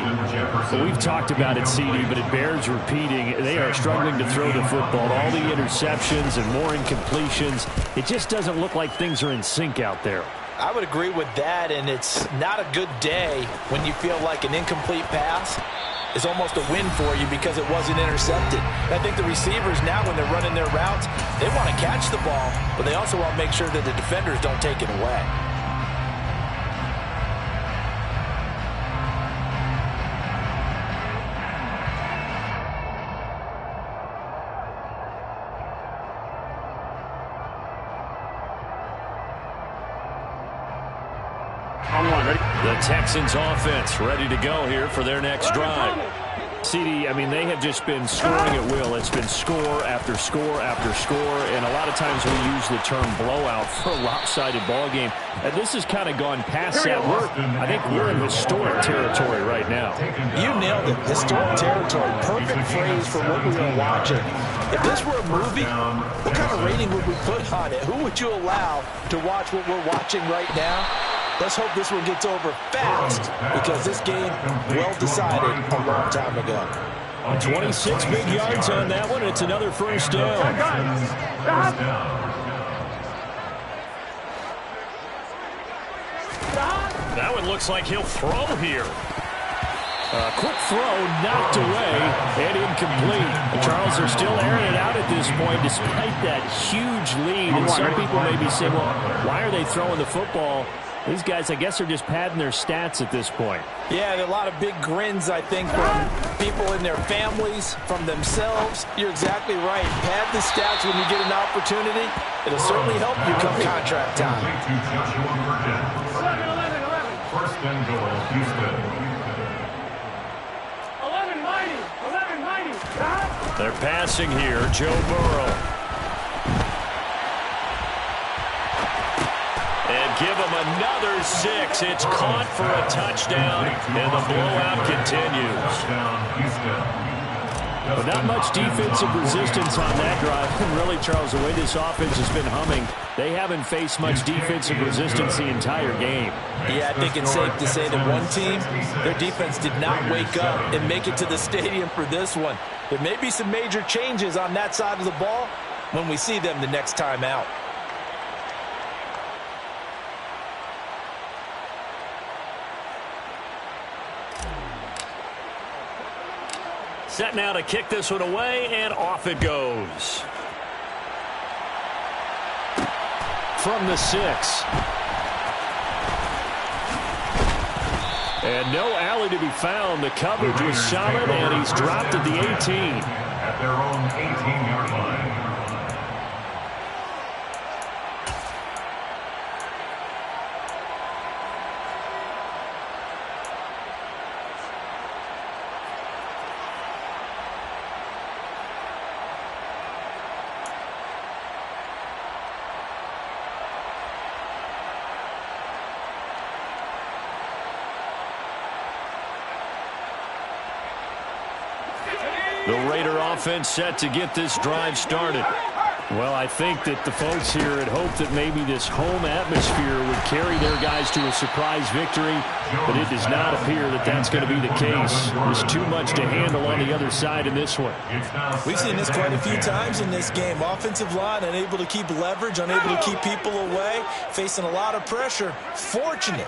Speaker 2: Well, we've talked about it, CD, but it bears repeating. They are struggling to throw the football. All the interceptions and more incompletions. It just doesn't look like things are in sync out there.
Speaker 7: I would agree with that, and it's not a good day when you feel like an incomplete pass is almost a win for you because it wasn't intercepted. I think the receivers now, when they're running their routes, they want to catch the ball, but they also want to make sure that the defenders don't take it away.
Speaker 3: The Texans offense ready to go here for their next drive.
Speaker 2: CD, I mean, they have just been scoring at will. It's been score after score after score, and a lot of times we use the term blowout for a lopsided ball game. And this has kind of gone past that. I think we're in historic territory right now.
Speaker 7: You nailed it. Historic territory. Perfect phrase for what we were watching. If this were a movie, what kind of rating would we put on it? Who would you allow to watch what we're watching right now? Let's hope this one gets over fast, because this game, well decided a long time ago.
Speaker 2: 26 big yards on that one. It's another 1st down.
Speaker 3: That one looks like he'll throw here.
Speaker 2: Quick throw, knocked away, and incomplete. Charles, are still airing it out at this point, despite that huge lead. And some people may be saying, well, why are they throwing the football? These guys, I guess, are just padding their stats at this point.
Speaker 7: Yeah, there are a lot of big grins, I think, from people in their families, from themselves. You're exactly right. Pad the stats when you get an opportunity. It'll certainly help you come contract time.
Speaker 6: 1st and goal, Houston.
Speaker 4: 11-90.
Speaker 3: They're passing here. Joe Burrow. And give him another 6. It's caught for a touchdown, and the blowout continues.
Speaker 2: But not much defensive resistance on that drive. And really, Charles, the way this offense has been humming, they haven't faced much defensive resistance the entire game.
Speaker 7: Yeah, I think it's safe to say that one team, their defense did not wake up and make it to the stadium for this one. There may be some major changes on that side of the ball when we see them the next time out.
Speaker 3: Set now to kick this one away, and off it goes.
Speaker 2: From the 6. And no alley to be found. The coverage was solid, and he's dropped at the 18.
Speaker 6: At their own 18-yard line.
Speaker 2: The Raider offense set to get this drive started. Well, I think that the folks here had hoped that maybe this home atmosphere would carry their guys to a surprise victory, but it does not appear that that's going to be the case. There's too much to handle on the other side in this one.
Speaker 7: We've seen this quite a few times in this game. Offensive line unable to keep leverage, unable to keep people away, facing a lot of pressure. Fortunate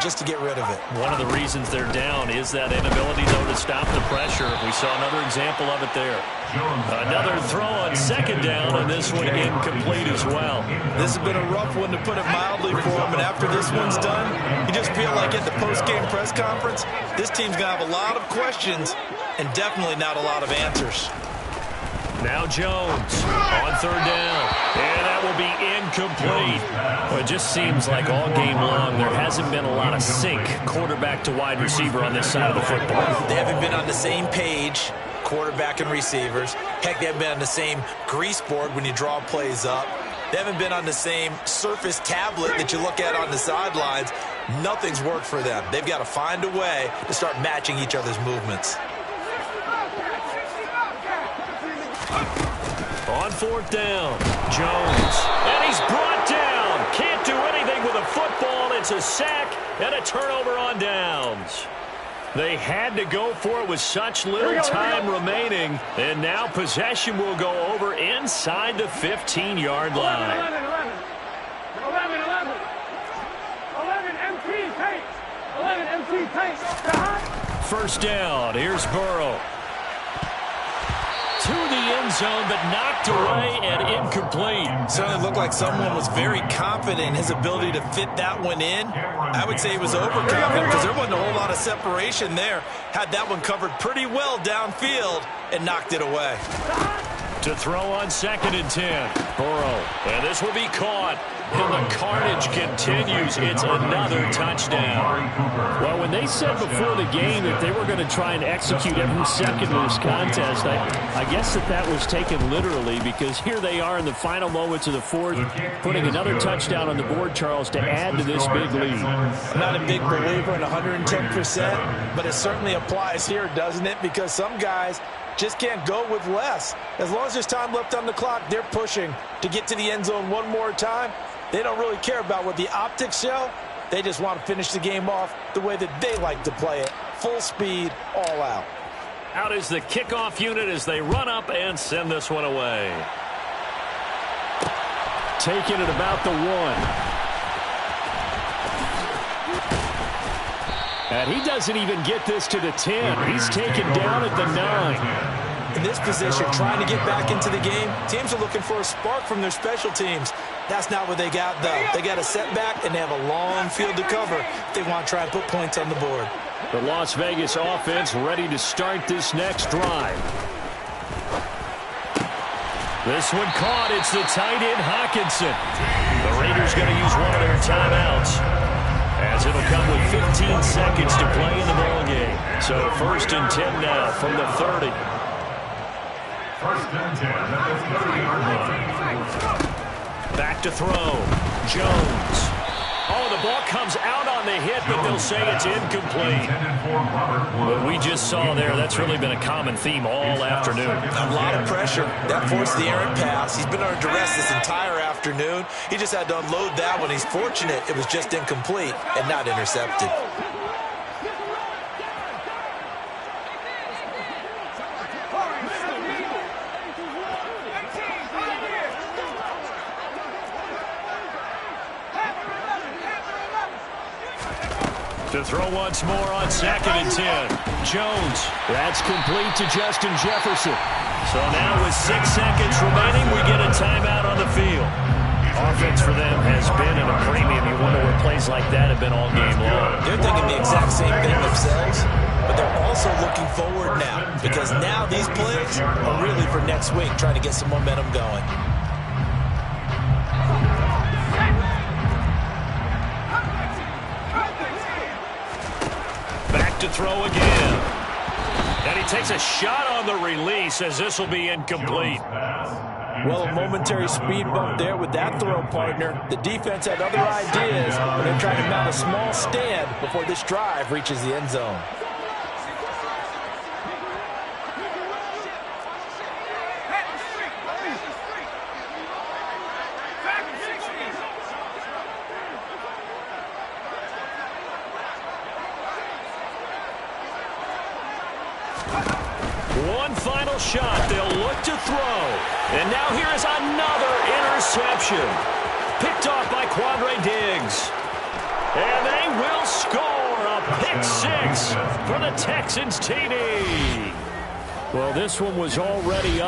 Speaker 7: just to get rid of it.
Speaker 3: One of the reasons they're down is that inability, though, to stop the pressure. We saw another example of it there. Another throw on second down, and this one incomplete as well.
Speaker 7: This has been a rough one, to put it mildly, for him. And after this one's done, you just feel like at the post-game press conference, this team's going to have a lot of questions and definitely not a lot of answers.
Speaker 3: Now Jones on third down, and that will be incomplete. Well, it just seems like all game long there hasn't been a lot of sync quarterback to wide receiver on this side of the football.
Speaker 7: They haven't been on the same page, quarterback and receivers. Heck, they haven't been on the same grease board when you draw plays up. They haven't been on the same Surface tablet that you look at on the sidelines. Nothing's worked for them. They've got to find a way to start matching each other's movements.
Speaker 3: On fourth down, Jones, and he's brought down. Can't do anything with a football. It's a sack and a turnover on downs. They had to go for it with such little time remaining, and now possession will go over inside the 15-yard line.
Speaker 4: 11 MT tank. 11 MT tank.
Speaker 3: First down, here's Burrow. To the end zone, but knocked away and incomplete.
Speaker 7: Certainly looked like someone was very confident in his ability to fit that one in. I would say he was overconfident because there wasn't a whole lot of separation there. Had that one covered pretty well downfield and knocked it away.
Speaker 3: To throw on second and 10, Burrow. And this will be caught. And the carnage continues. It's another touchdown.
Speaker 2: Well, when they said before the game that they were going to try and execute every second of this contest, I guess that was taken literally, because here they are in the final moments of the fourth, putting another touchdown on the board, Charles, to add to this big lead.
Speaker 7: I'm not a big believer in 110%, but it certainly applies here, doesn't it? Because some guys just can't go with less. As long as there's time left on the clock, they're pushing to get to the end zone one more time. They don't really care about what the optics show. They just want to finish the game off the way that they like to play it. Full speed, all out.
Speaker 3: Out is the kickoff unit as they run up and send this one away.
Speaker 2: Taking it about the 1. And he doesn't even get this to the 10. He's taken down at the 9.
Speaker 7: In this position, trying to get back into the game, teams are looking for a spark from their special teams. That's not what they got, though. They got a setback, and they have a long field to cover if they want to try and put points on the board.
Speaker 2: The Las Vegas offense ready to start this next drive.
Speaker 3: This one caught. It's the tight end, Hawkinson. The Raiders going to use one of their timeouts, as it'll come with 15 seconds to play in the ball game. So first and 10 now from the 30.
Speaker 6: First and 10 at the 30-yard line.
Speaker 3: Back to throw. Jones. Oh, on the hit, but they'll say it's incomplete.
Speaker 2: What we just saw there, that's really been a common theme all afternoon.
Speaker 5: A lot of pressure. That forced the errant pass. He's been under duress this entire afternoon. He just had to unload that one. He's fortunate it was just incomplete and not intercepted.
Speaker 3: To throw once more on 2nd and 10. Jones.
Speaker 2: That's complete to Justin Jefferson.
Speaker 3: So now with 6 seconds remaining, we get a timeout on the field.
Speaker 2: Offense for them has been at a premium. You wonder where plays like that have been all game long.
Speaker 5: They're thinking the exact same thing themselves, but they're also looking forward now because now these plays are really for next week, trying to get some momentum going.
Speaker 3: Back to throw again. And he takes a shot on the release as this will be incomplete.
Speaker 7: Well, a momentary speed bump there with that throw, partner. The defense had other ideas, but they're trying to mount a small stand before this drive reaches the end zone.
Speaker 3: One final shot. They'll look to throw. And now here is another interception. Picked off by Quandre Diggs. And they will score a pick 6 for the Texans TD.
Speaker 2: Well, this one was already